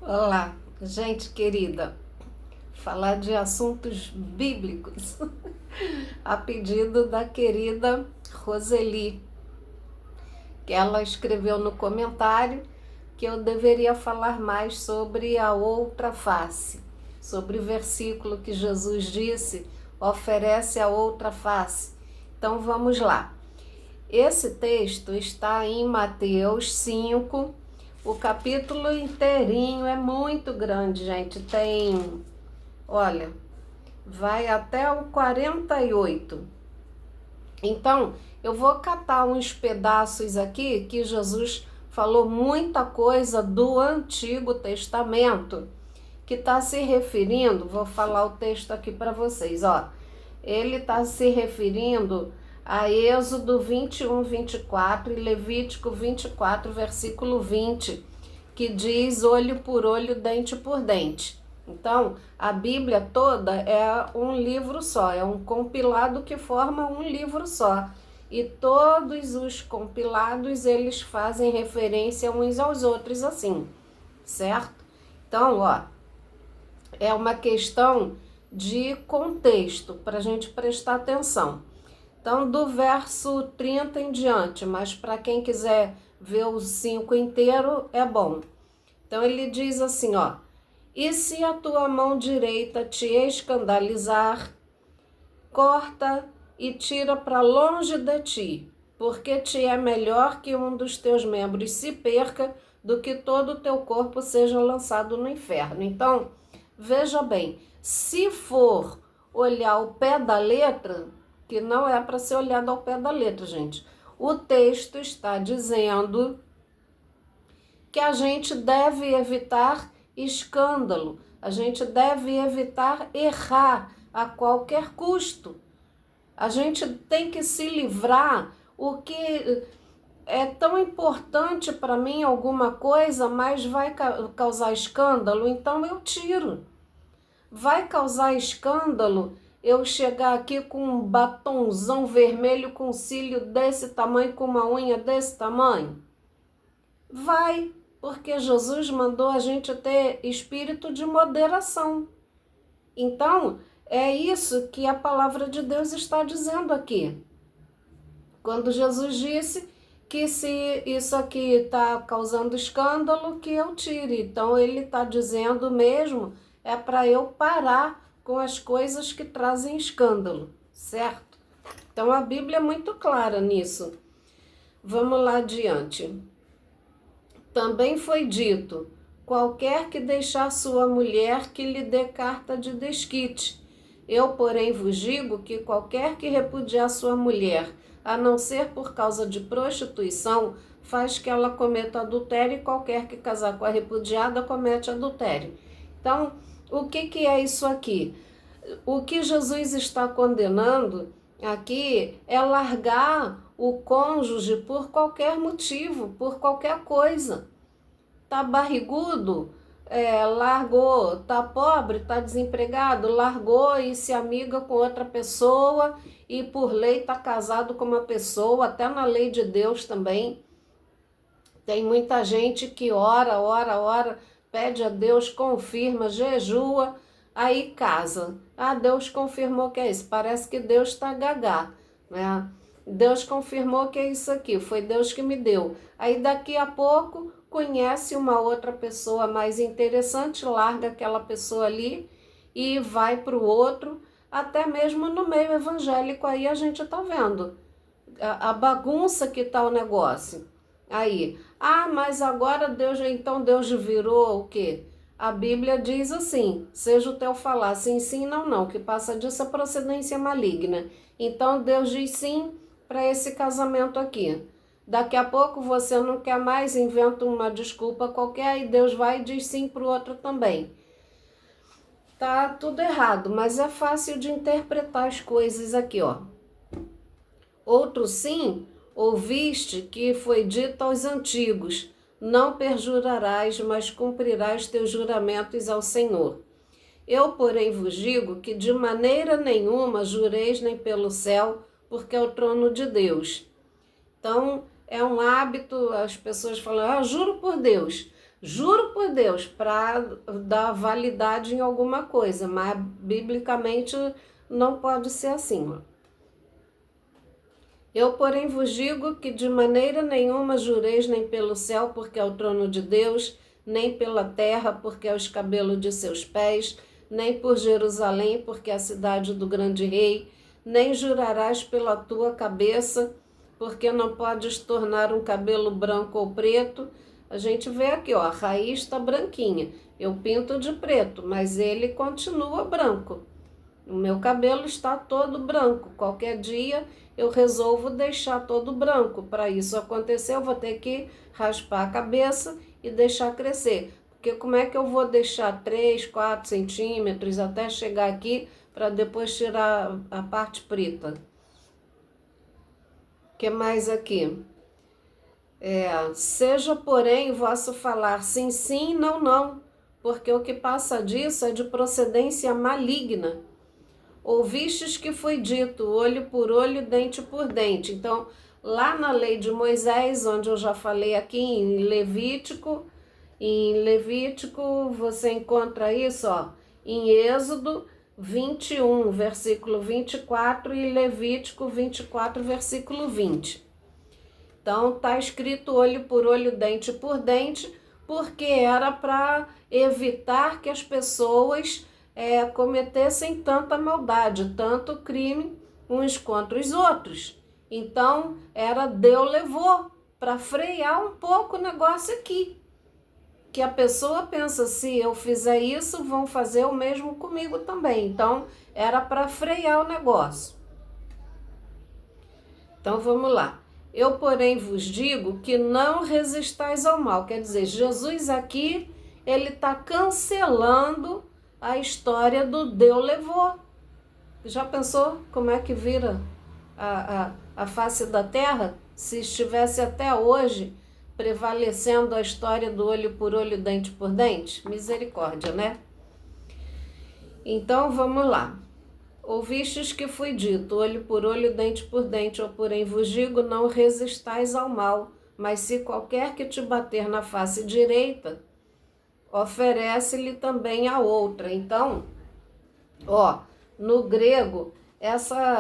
Olá, gente querida, falar de assuntos bíblicos a pedido da querida Roseli, que ela escreveu no comentário que eu deveria falar mais sobre a outra face, sobre o versículo que Jesus disse, oferece a outra face. Então vamos lá. Esse texto está em Mateus 5. O capítulo inteirinho é muito grande, gente. Olha, vai até o 48. Então, eu vou catar uns pedaços aqui que Jesus falou muita coisa do Antigo Testamento, que está se referindo, vou falar o texto aqui para vocês, ó. Ele está se referindo a Êxodo 21, 24 e Levítico 24, versículo 20, que diz olho por olho, dente por dente. Então, a Bíblia toda é um livro só, é um compilado que forma um livro só. E todos os compilados, eles fazem referência uns aos outros assim, certo? Então, ó, é uma questão de contexto para a gente prestar atenção. Então, do verso 30 em diante, mas para quem quiser ver o 5 inteiro, é bom. Então, ele diz assim, ó: e se a tua mão direita te escandalizar, corta e tira para longe de ti, porque te é melhor que um dos teus membros se perca do que todo o teu corpo seja lançado no inferno. Então, veja bem, se for olhar o pé da letra, que não é para ser olhado ao pé da letra, gente, o texto está dizendo que a gente deve evitar escândalo, a gente deve evitar errar a qualquer custo. A gente tem que se livrar. O que é tão importante para mim alguma coisa, mas vai causar escândalo, então eu tiro. Vai causar escândalo eu chegar aqui com um batonzão vermelho com cílio desse tamanho, com uma unha desse tamanho? Vai, porque Jesus mandou a gente ter espírito de moderação. Então, é isso que a palavra de Deus está dizendo aqui. Quando Jesus disse que se isso aqui está causando escândalo, que eu tire. Então, ele está dizendo mesmo, é para eu parar com as coisas que trazem escândalo, certo? Então, a Bíblia é muito clara nisso. Vamos lá adiante. Também foi dito: qualquer que deixar sua mulher, que lhe dê carta de desquite. Eu, porém, vos digo que qualquer que repudiar sua mulher, a não ser por causa de prostituição, faz que ela cometa adultério, e qualquer que casar com a repudiada comete adultério. Então, o que é isso aqui? O que Jesus está condenando aqui é largar o cônjuge por qualquer motivo, por qualquer coisa. Tá barrigudo, largou. Tá pobre, tá desempregado, largou e se amiga com outra pessoa, e por lei tá casado com uma pessoa, até na lei de Deus também. Tem muita gente que ora, pede a Deus, confirma, jejua, aí casa. Ah, Deus confirmou que é isso. Parece que Deus está gagá, né? Deus confirmou que é isso aqui, foi Deus que me deu. Aí daqui a pouco conhece uma outra pessoa mais interessante, larga aquela pessoa ali e vai para o outro. Até mesmo no meio evangélico aí a gente está vendo a bagunça que está o negócio. Aí, mas agora então Deus virou o quê? A Bíblia diz assim: seja o teu falar sim, sim, não, não, que passa disso a procedência maligna. Então Deus diz sim para esse casamento aqui. Daqui a pouco você não quer mais, inventa uma desculpa qualquer e Deus vai e diz sim para o outro também. Tá tudo errado, mas é fácil de interpretar as coisas aqui, ó. Outro sim, ouviste que foi dito aos antigos: não perjurarás, mas cumprirás teus juramentos ao Senhor. Eu, porém, vos digo que de maneira nenhuma jureis nem pelo céu, porque é o trono de Deus. Então, é um hábito, as pessoas falam: juro por Deus. Juro por Deus, para dar validade em alguma coisa, mas biblicamente não pode ser assim. Ó. Eu, porém, vos digo que de maneira nenhuma jureis nem pelo céu, porque é o trono de Deus, nem pela terra, porque é o escabelo de seus pés, nem por Jerusalém, porque é a cidade do grande rei, nem jurarás pela tua cabeça, porque não podes tornar um cabelo branco ou preto. A gente vê aqui, ó, a raiz está branquinha. Eu pinto de preto, mas ele continua branco. O meu cabelo está todo branco. Qualquer dia eu resolvo deixar todo branco. Para isso acontecer, eu vou ter que raspar a cabeça e deixar crescer. Porque como é que eu vou deixar 3, 4 centímetros até chegar aqui para depois tirar a parte preta? O que mais aqui? Seja, porém, vosso falar sim, sim, não, não, porque o que passa disso é de procedência maligna. Ouvistes que foi dito, olho por olho, dente por dente. Então, lá na lei de Moisés, onde eu já falei aqui em Levítico você encontra isso, ó, em Êxodo 21, versículo 24 e Levítico 24, versículo 20. Então, está escrito olho por olho, dente por dente, porque era para evitar que as pessoas cometessem tanta maldade, tanto crime uns contra os outros. Então, Deus levou para frear um pouco o negócio aqui. Que a pessoa pensa, se eu fizer isso, vão fazer o mesmo comigo também. Então, era para frear o negócio. Então, vamos lá. Eu, porém, vos digo que não resistais ao mal. Quer dizer, Jesus aqui, ele está cancelando a história do Deus levou. Já pensou como é que vira a face da terra? Se estivesse até hoje prevalecendo a história do olho por olho, dente por dente? Misericórdia, né? Então, vamos lá. Ouvistes que foi dito, olho por olho, dente por dente, ou porém vos digo, não resistais ao mal, mas se qualquer que te bater na face direita, oferece-lhe também a outra. Então, ó, no grego,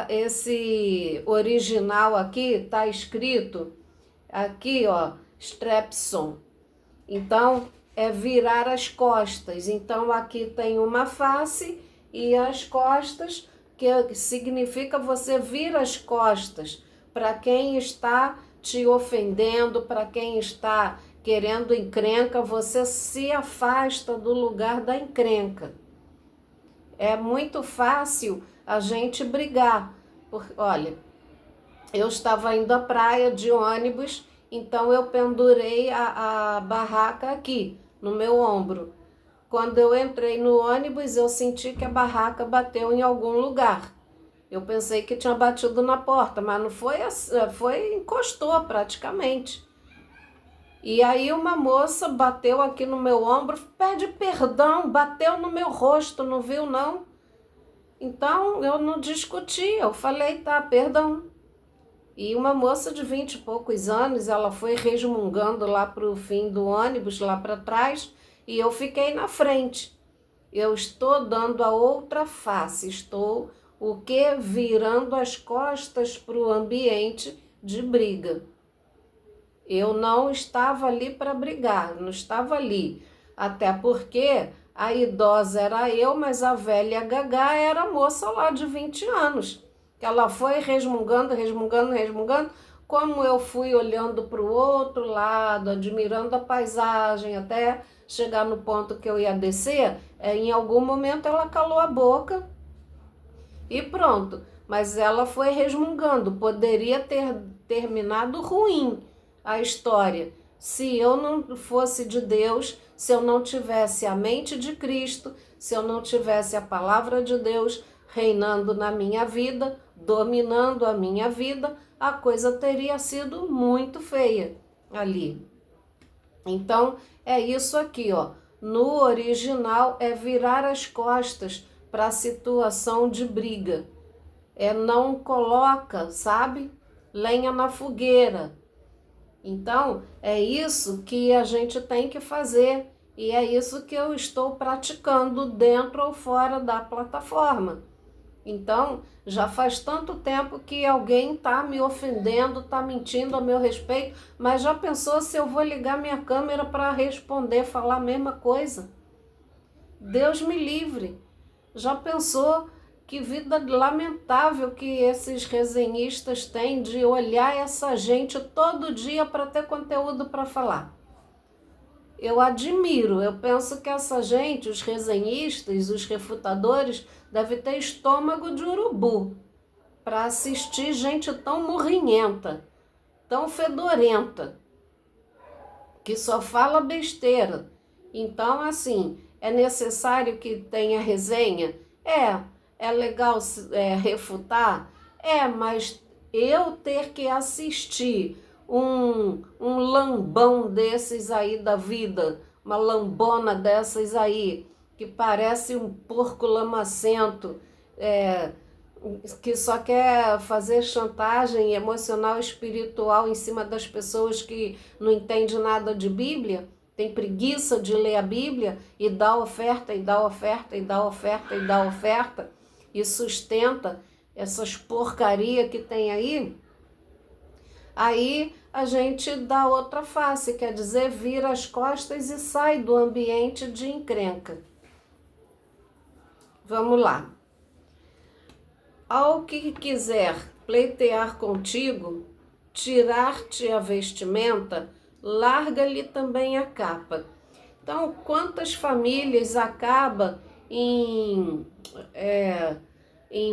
esse original aqui está escrito aqui, ó, strepson. Então, é virar as costas. Então, aqui tem uma face e as costas, que significa você vir as costas para quem está te ofendendo, para quem está querendo encrenca, você se afasta do lugar da encrenca. É muito fácil a gente brigar. Olha, eu estava indo à praia de ônibus, então eu pendurei a barraca aqui, no meu ombro. Quando eu entrei no ônibus, eu senti que a barraca bateu em algum lugar. Eu pensei que tinha batido na porta, mas não foi, encostou praticamente. E aí uma moça bateu aqui no meu ombro, pede perdão, bateu no meu rosto, não viu não? Então eu não discuti, eu falei, tá, perdão. E uma moça de 20 e poucos anos, ela foi resmungando lá para o fim do ônibus, lá para trás, e eu fiquei na frente. Eu estou dando a outra face, estou o quê? Virando as costas para o ambiente de briga. Eu não estava ali para brigar, não estava ali. Até porque a idosa era eu, mas a velha Gagá era a moça lá de 20 anos. Que ela foi resmungando, resmungando, resmungando. Como eu fui olhando para o outro lado, admirando a paisagem, até chegar no ponto que eu ia descer, em algum momento ela calou a boca e pronto. Mas ela foi resmungando, poderia ter terminado ruim a história se eu não fosse de Deus, se eu não tivesse a mente de Cristo, se eu não tivesse a palavra de Deus reinando na minha vida, dominando a minha vida, a coisa teria sido muito feia ali. Então, é isso aqui, ó. No original é virar as costas para a situação de briga. Não coloca, sabe? Lenha na fogueira. Então, é isso que a gente tem que fazer e é isso que eu estou praticando dentro ou fora da plataforma. Então, já faz tanto tempo que alguém está me ofendendo, está mentindo a meu respeito, mas já pensou se eu vou ligar minha câmera para responder, falar a mesma coisa? Deus me livre. Já pensou que vida lamentável que esses resenhistas têm de olhar essa gente todo dia para ter conteúdo para falar? Eu admiro, eu penso que essa gente, os resenhistas, os refutadores, deve ter estômago de urubu para assistir gente tão murrinhenta, tão fedorenta, que só fala besteira. Então, assim, é necessário que tenha resenha? É legal refutar? Mas eu ter que assistir um lambão desses aí da vida, uma lambona dessas aí, que parece um porco lamacento, que só quer fazer chantagem emocional e espiritual em cima das pessoas que não entendem nada de Bíblia, tem preguiça de ler a Bíblia e dá oferta, e dá oferta, e dá oferta, e dá oferta, e sustenta essas porcaria que tem aí a gente dá outra face, quer dizer, vira as costas e sai do ambiente de encrenca. Vamos lá. Ao que quiser pleitear contigo, tirar-te a vestimenta, larga-lhe também a capa. Então, quantas famílias acabam em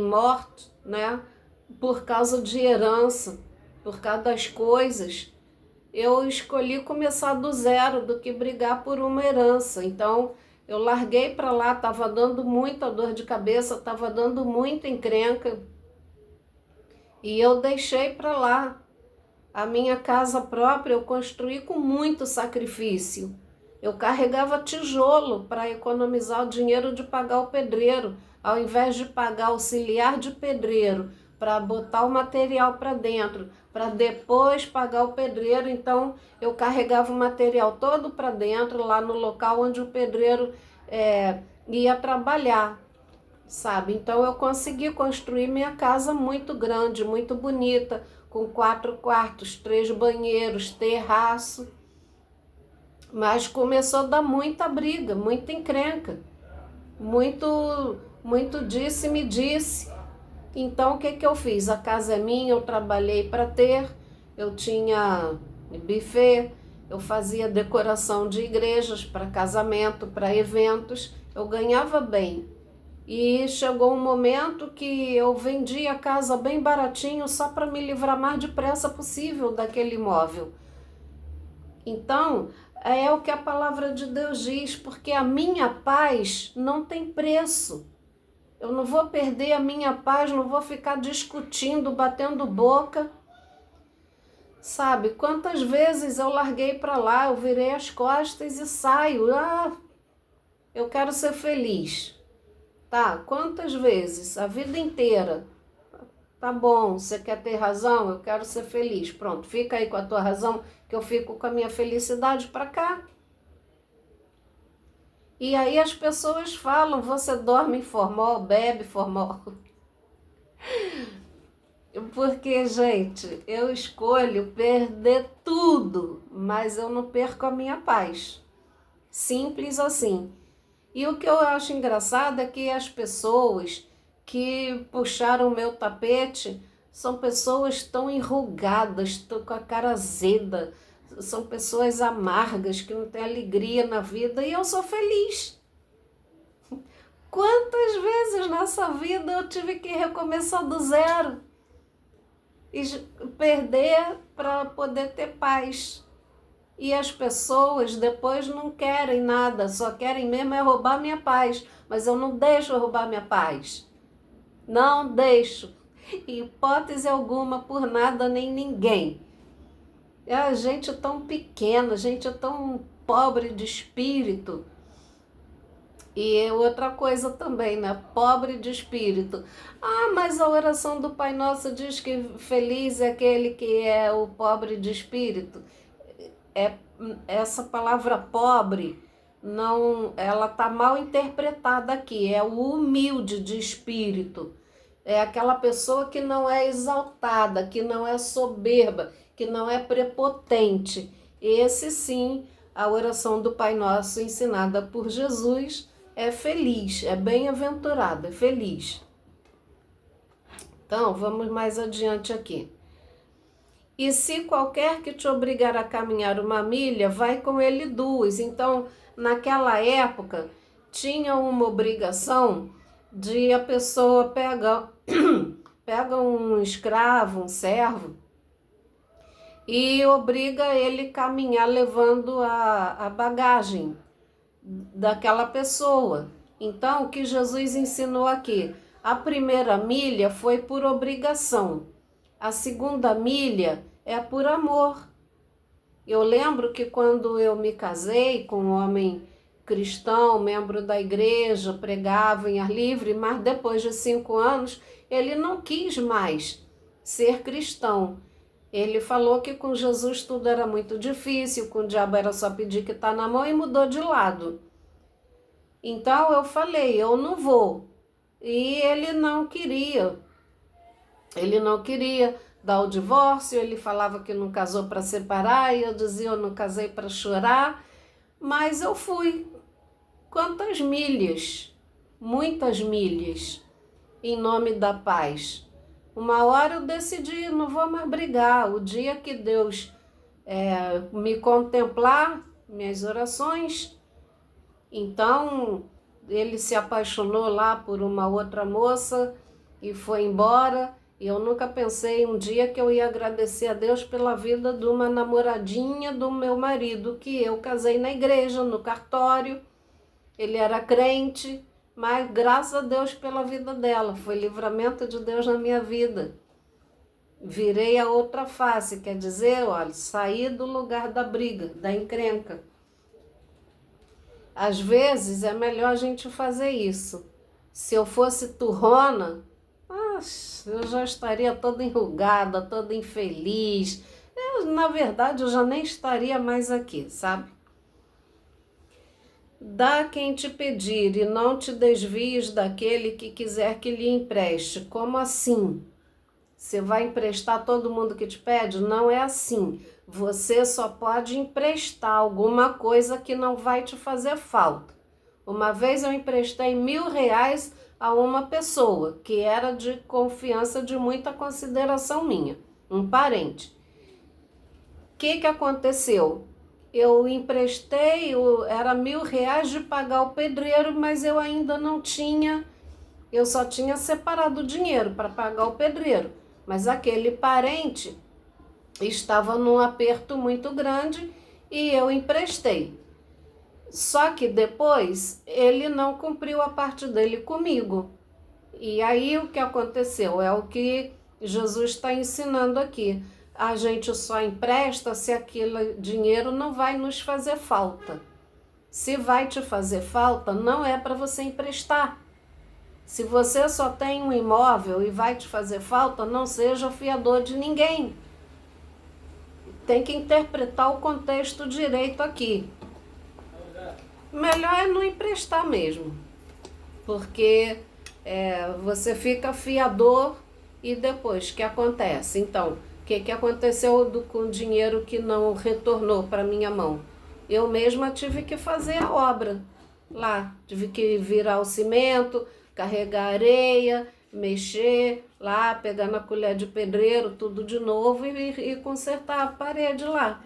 morte, né? Por causa de herança, por causa das coisas. Eu escolhi começar do zero do que brigar por uma herança. Então, eu larguei para lá, estava dando muita dor de cabeça, estava dando muita encrenca. E eu deixei para lá. A minha casa própria eu construí com muito sacrifício. Eu carregava tijolo para economizar o dinheiro de pagar o pedreiro, ao invés de pagar auxiliar de pedreiro para botar o material para dentro, para depois pagar o pedreiro. Então eu carregava o material todo para dentro, lá no local onde o pedreiro ia trabalhar, sabe? Então eu consegui construir minha casa muito grande, muito bonita, com 4 quartos, 3 banheiros, terraço. Mas começou a dar muita briga, muita encrenca, muito disse-me disse. Então o que eu fiz? A casa é minha, eu trabalhei para ter, eu tinha buffet, eu fazia decoração de igrejas para casamento, para eventos, eu ganhava bem. E chegou um momento que eu vendi a casa bem baratinho só para me livrar mais depressa possível daquele imóvel. Então, é o que a palavra de Deus diz, porque a minha paz não tem preço. Eu não vou perder a minha paz, não vou ficar discutindo, batendo boca. Sabe, quantas vezes eu larguei para lá, eu virei as costas e saio. Eu quero ser feliz. Tá, quantas vezes? A vida inteira. Tá bom, você quer ter razão? Eu quero ser feliz. Pronto, fica aí com a tua razão, que eu fico com a minha felicidade para cá. E aí as pessoas falam, você dorme em formol, bebe formol. Porque, gente, eu escolho perder tudo, mas eu não perco a minha paz. Simples assim. E o que eu acho engraçado é que as pessoas que puxaram o meu tapete são pessoas tão enrugadas, tão com a cara azeda, são pessoas amargas, que não têm alegria na vida, e eu sou feliz. Quantas vezes nessa vida eu tive que recomeçar do zero e perder para poder ter paz? E as pessoas depois não querem nada, só querem mesmo é roubar minha paz. Mas eu não deixo roubar minha paz. Não deixo. Em hipótese alguma, por nada nem ninguém. A gente é tão pequena, a gente é tão pobre de espírito. E outra coisa também, né? Pobre de espírito. Mas a oração do Pai Nosso diz que feliz é aquele que é o pobre de espírito. essa palavra pobre, não, ela está mal interpretada aqui. É o humilde de espírito. É aquela pessoa que não é exaltada, que não é soberba, que não é prepotente. Esse sim, a oração do Pai Nosso ensinada por Jesus é feliz, é bem-aventurado, é feliz. Então, vamos mais adiante aqui. E se qualquer que te obrigar a caminhar 1 milha, vai com ele 2. Então, naquela época, tinha uma obrigação de a pessoa pega um escravo, um servo, e obriga ele a caminhar levando a bagagem daquela pessoa. Então, o que Jesus ensinou aqui? A 1 milha foi por obrigação. A 2 milha é por amor. Eu lembro que quando eu me casei com um homem cristão, membro da igreja, pregava em ar livre, mas depois de 5 anos, ele não quis mais ser cristão. Ele falou que com Jesus tudo era muito difícil, com o diabo era só pedir que tá na mão, e mudou de lado. Então eu falei, eu não vou. E ele não queria dar o divórcio, ele falava que não casou para separar, e eu dizia, eu não casei para chorar, mas eu fui. Quantas milhas? Muitas milhas, em nome da paz. Uma hora eu decidi, não vou mais brigar. O dia que Deus me contemplar, minhas orações, então ele se apaixonou lá por uma outra moça e foi embora. E eu nunca pensei um dia que eu ia agradecer a Deus pela vida de uma namoradinha do meu marido, que eu casei na igreja, no cartório. Ele era crente, mas graças a Deus pela vida dela. Foi livramento de Deus na minha vida. Virei a outra face, quer dizer, olha, saí do lugar da briga, da encrenca. Às vezes é melhor a gente fazer isso. Se eu fosse turrona, eu já estaria toda enrugada, toda infeliz. Na verdade, eu já nem estaria mais aqui, sabe? Dá quem te pedir e não te desvies daquele que quiser que lhe empreste. Como assim? Você vai emprestar todo mundo que te pede? Não é assim. Você só pode emprestar alguma coisa que não vai te fazer falta. Uma vez eu emprestei R$1.000 a uma pessoa que era de confiança, de muita consideração minha, um parente. O que aconteceu? Eu emprestei, era R$1.000 de pagar o pedreiro, mas eu ainda não tinha, eu só tinha separado o dinheiro para pagar o pedreiro. Mas aquele parente estava num aperto muito grande e eu emprestei. Só que depois ele não cumpriu a parte dele comigo. E aí o que aconteceu? É o que Jesus está ensinando aqui. A gente só empresta se aquele dinheiro não vai nos fazer falta. Se vai te fazer falta, não é para você emprestar. Se você só tem um imóvel e vai te fazer falta, não seja fiador de ninguém. Tem que interpretar o contexto direito aqui. Melhor é não emprestar mesmo, porque você fica fiador e depois o que acontece? Então, o que aconteceu com o dinheiro que não retornou para minha mão? Eu mesma tive que fazer a obra lá, tive que virar o cimento, carregar areia, mexer lá, pegar na colher de pedreiro, tudo de novo e consertar a parede lá.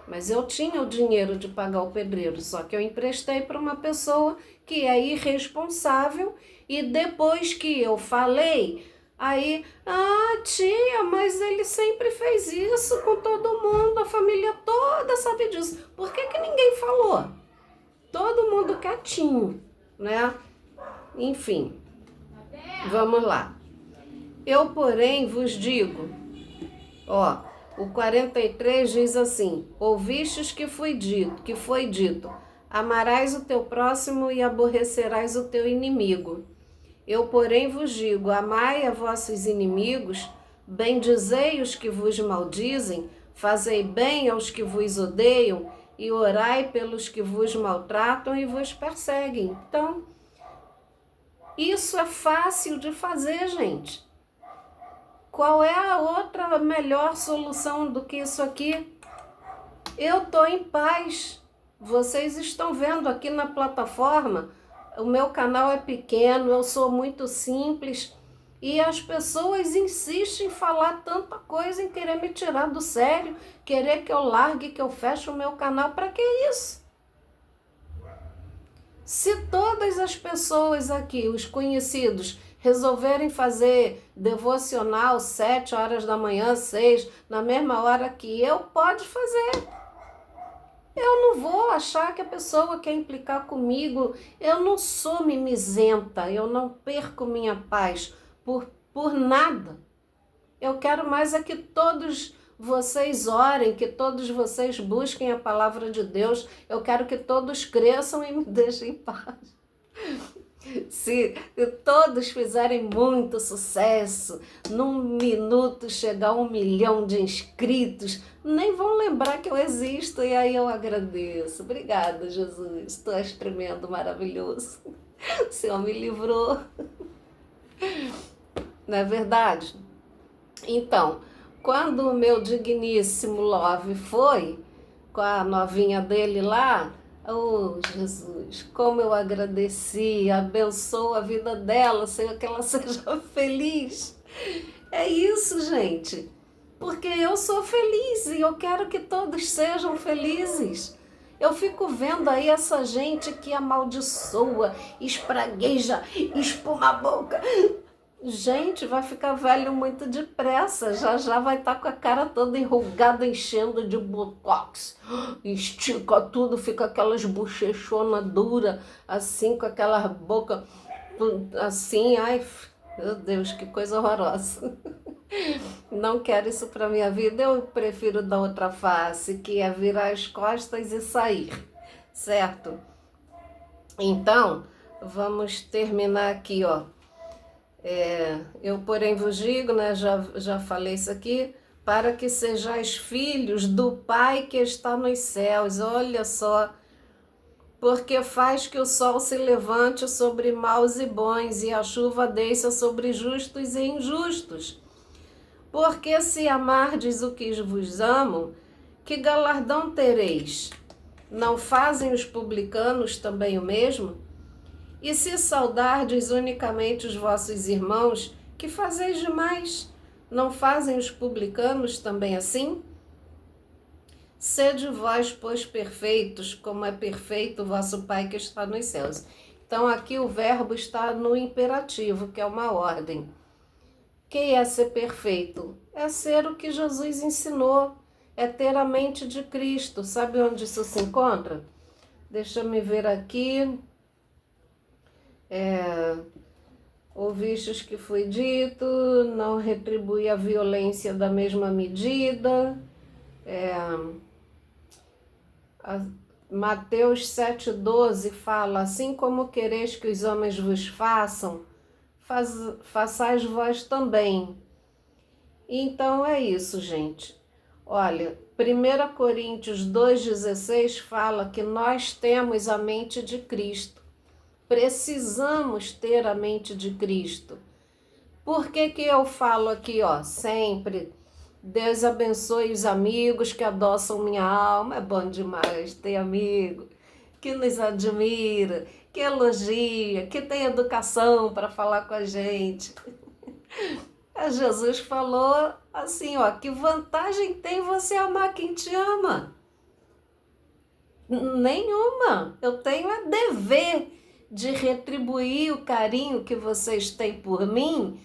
Mas eu tinha o dinheiro de pagar o pedreiro, só que eu emprestei para uma pessoa que é irresponsável e depois que eu falei, aí, tia, mas ele sempre fez isso com todo mundo, a família toda sabe disso. Por que ninguém falou? Todo mundo quietinho, né? Enfim, vamos lá. Eu, porém, vos digo, o 43 diz assim: ouvistes que foi dito, amarás o teu próximo e aborrecerás o teu inimigo. Eu, porém, vos digo, amai a vossos inimigos, bendizei os que vos maldizem, Fazei bem aos que vos odeiam e orai pelos que vos maltratam e vos perseguem. Então, isso é fácil de fazer, gente. Qual é a outra melhor solução do que isso aqui? Eu estou em paz. Vocês estão vendo aqui na plataforma, o meu canal é pequeno, eu sou muito simples e as pessoas insistem em falar tanta coisa, em querer me tirar do sério, querer que eu largue, que eu feche o meu canal. Para que isso? Se todas as pessoas aqui, os conhecidos, resolverem fazer devocional 7 horas da manhã, 6, na mesma hora que eu, pode fazer. Eu não vou achar que a pessoa quer implicar comigo. Eu não sou mimizenta, eu não perco minha paz por nada. Eu quero mais é que todos vocês orem, que todos vocês busquem a palavra de Deus. Eu quero que todos cresçam e me deixem em paz. Se todos fizerem muito sucesso, num minuto chegar a 1 milhão de inscritos, nem vão lembrar que eu existo, e aí eu agradeço. Obrigada, Jesus, tu és tremendo, maravilhoso. O Senhor me livrou. Não é verdade? Então, quando o meu digníssimo Love foi, com a novinha dele lá, oh, Jesus, como eu agradeci, abençoo a vida dela, Senhor, que ela seja feliz. É isso, gente, porque eu sou feliz e eu quero que todos sejam felizes. Eu fico vendo aí essa gente que amaldiçoa, espragueja, espuma a boca. Gente, vai ficar velho muito depressa, já vai estar com a cara toda enrugada, enchendo de botox, estica tudo, fica aquelas bochechonas duras, assim, com aquela boca, assim, ai, meu Deus, que coisa horrorosa. Não quero isso para minha vida, eu prefiro da outra face, que é virar as costas e sair, certo? Então, vamos terminar aqui, ó. Eu, porém, vos digo, né, já falei isso aqui, para que sejais filhos do Pai que está nos céus. Olha só, porque faz que o sol se levante sobre maus e bons, e a chuva desça sobre justos e injustos. Porque se amardes o que vos amo, que galardão tereis? Não fazem os publicanos também o mesmo? E se saudardes unicamente os vossos irmãos, que fazeis demais? Não fazem os publicanos também assim? Sede vós, pois, perfeitos, como é perfeito o vosso Pai que está nos céus. Então, aqui o verbo está no imperativo, que é uma ordem. Quem é ser perfeito? É ser o que Jesus ensinou, é ter a mente de Cristo. Sabe onde isso se encontra? Deixa eu me ver aqui. Ouvistes que foi dito, não retribui a violência da mesma medida. Mateus 7,12 fala, assim como quereis que os homens vos façam, façais vós também. Então é isso, gente. Olha, 1 Coríntios 2,16 fala que nós temos a mente de Cristo. Precisamos ter a mente de Cristo. Por que que eu falo aqui, ó, sempre? Deus abençoe os amigos que adoçam minha alma. É bom demais ter amigo que nos admira, que elogia, que tem educação para falar com a gente. Jesus falou assim, ó, que vantagem tem você amar quem te ama? Nenhuma. Eu tenho a dever de retribuir o carinho que vocês têm por mim,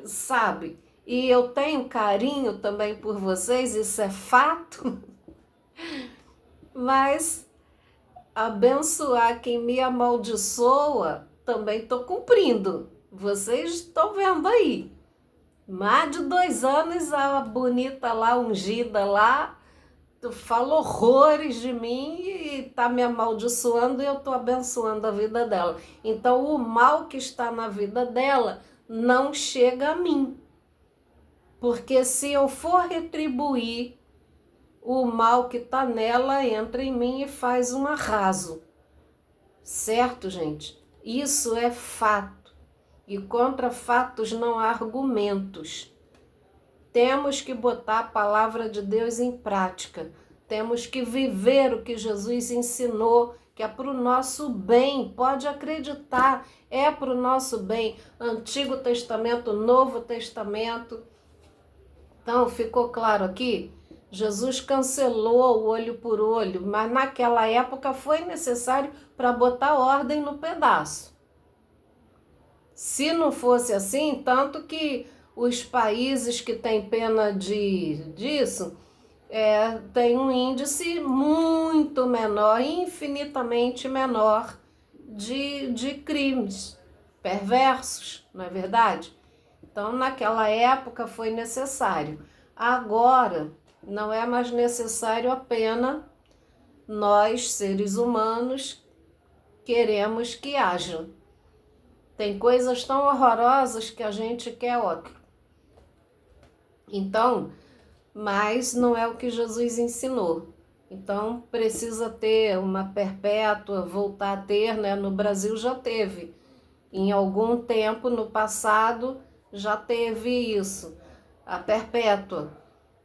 sabe? E eu tenho carinho também por vocês, isso é fato. Mas abençoar quem me amaldiçoa, também estou cumprindo. Vocês estão vendo aí. Mais de 2 anos a bonita lá, ungida lá, fala horrores de mim e está me amaldiçoando e eu estou abençoando a vida dela. Então o mal que está na vida dela não chega a mim. Porque se eu for retribuir o mal que está nela entra em mim e faz um arraso. Certo, gente? Isso é fato. E contra fatos não há argumentos. Temos que botar a palavra de Deus em prática. Temos que viver o que Jesus ensinou, que é para o nosso bem. Pode acreditar, é para o nosso bem. Antigo Testamento, Novo Testamento. Então, ficou claro aqui? Jesus cancelou o olho por olho, mas naquela época foi necessário para botar ordem no pedaço. Se não fosse assim, tanto que os países que têm pena disso tem um índice muito menor, infinitamente menor de crimes perversos, não é verdade? Então, naquela época foi necessário. Agora, não é mais necessário a pena. Nós, seres humanos, queremos que haja. Tem coisas tão horrorosas que a gente quer outro. Então, mas não é o que Jesus ensinou. Então, precisa ter uma perpétua, voltar a ter, né? No Brasil já teve. Em algum tempo, no passado, já teve isso, a perpétua.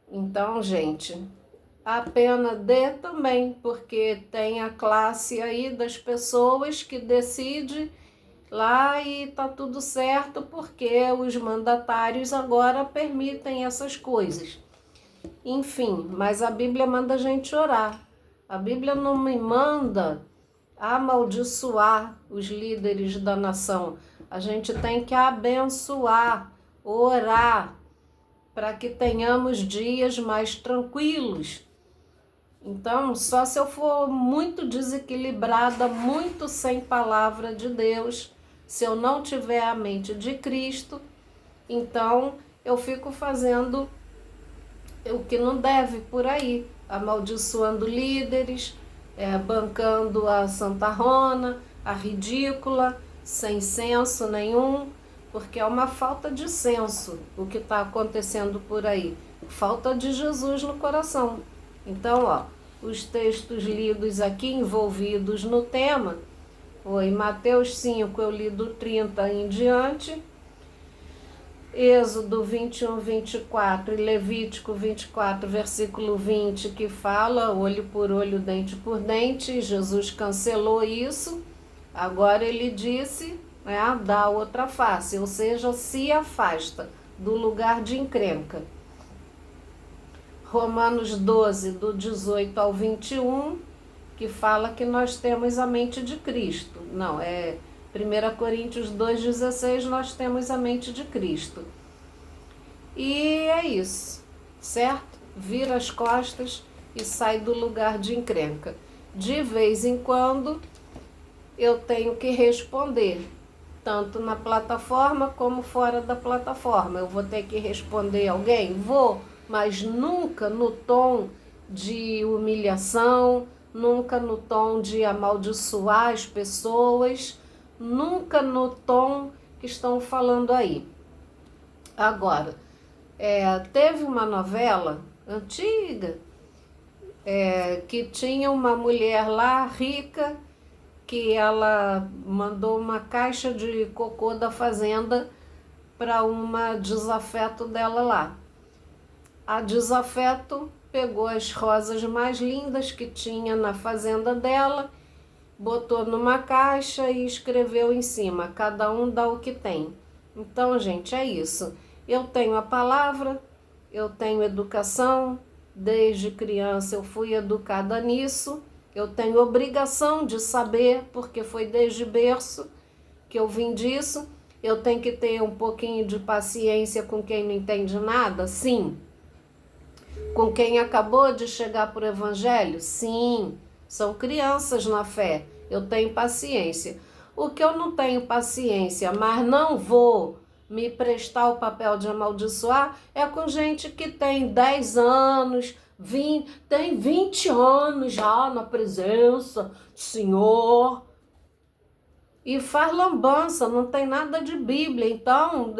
Então, gente, a pena dê também, porque tem a classe aí das pessoas que decide lá e tá tudo certo, porque os mandatários agora permitem essas coisas. Enfim, mas a Bíblia manda a gente orar. A Bíblia não me manda amaldiçoar os líderes da nação. A gente tem que abençoar, orar, para que tenhamos dias mais tranquilos. Então, só se eu for muito desequilibrada, muito sem palavra de Deus, se eu não tiver a mente de Cristo, então eu fico fazendo o que não deve por aí, amaldiçoando líderes, bancando a santarrona, a ridícula, sem senso nenhum, porque é uma falta de senso o que está acontecendo por aí. Falta de Jesus no coração. Então, ó, os textos lidos aqui envolvidos no tema, foi Mateus 5, eu li do 30 em diante, Êxodo 21, 24 e Levítico 24, versículo 20, que fala olho por olho, dente por dente. Jesus cancelou isso. Agora ele disse, dá outra face, ou seja, se afasta do lugar de encrenca. Romanos 12, do 18 ao 21, que fala que nós temos a mente de Cristo. Não, 1 Coríntios 2,16, nós temos a mente de Cristo. E é isso, certo? Vira as costas e sai do lugar de encrenca. De vez em quando, eu tenho que responder, tanto na plataforma como fora da plataforma. Eu vou ter que responder alguém? Vou, mas nunca no tom de humilhação, nunca no tom de amaldiçoar as pessoas, nunca no tom que estão falando aí. Agora, teve uma novela antiga que tinha uma mulher lá rica que ela mandou uma caixa de cocô da fazenda para uma desafeto dela lá. A desafeto pegou as rosas mais lindas que tinha na fazenda dela, botou numa caixa e escreveu em cima, cada um dá o que tem. Então, gente, é isso. Eu tenho a palavra, eu tenho educação, desde criança eu fui educada nisso, eu tenho obrigação de saber, porque foi desde berço que eu vim disso. Eu tenho que ter um pouquinho de paciência com quem não entende nada? Sim. Com quem acabou de chegar para o Evangelho? Sim. São crianças na fé. Eu tenho paciência. O que eu não tenho paciência, mas não vou me prestar o papel de amaldiçoar, é com gente que tem 10 anos, 20, tem 20 anos já na presença do Senhor e faz lambança, não tem nada de Bíblia. Então,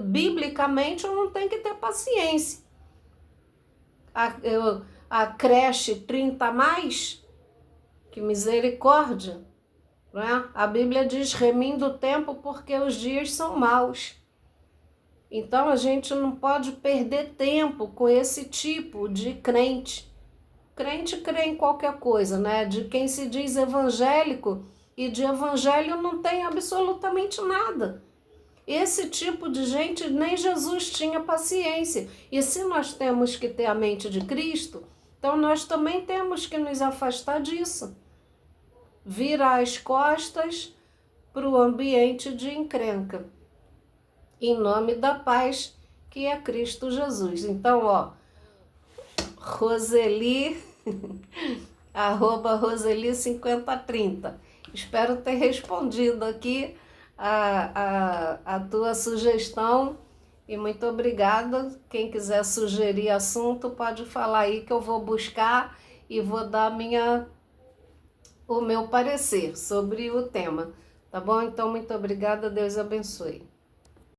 biblicamente, eu não tenho que ter paciência. a creche 30 a mais? Que misericórdia, né? A Bíblia diz, remindo o tempo porque os dias são maus. Então a gente não pode perder tempo com esse tipo de crente. Crente crê em qualquer coisa, né? De quem se diz evangélico e de evangelho não tem absolutamente nada. Esse tipo de gente nem Jesus tinha paciência. E se nós temos que ter a mente de Cristo, então nós também temos que nos afastar disso. Virar as costas para o ambiente de encrenca. Em nome da paz, que é Cristo Jesus. Então, ó, Roseli, @Roseli5030. Espero ter respondido aqui a tua sugestão e muito obrigada. Quem quiser sugerir assunto, pode falar aí que eu vou buscar e vou dar o meu parecer sobre o tema. Tá bom? Então, muito obrigada. Deus abençoe.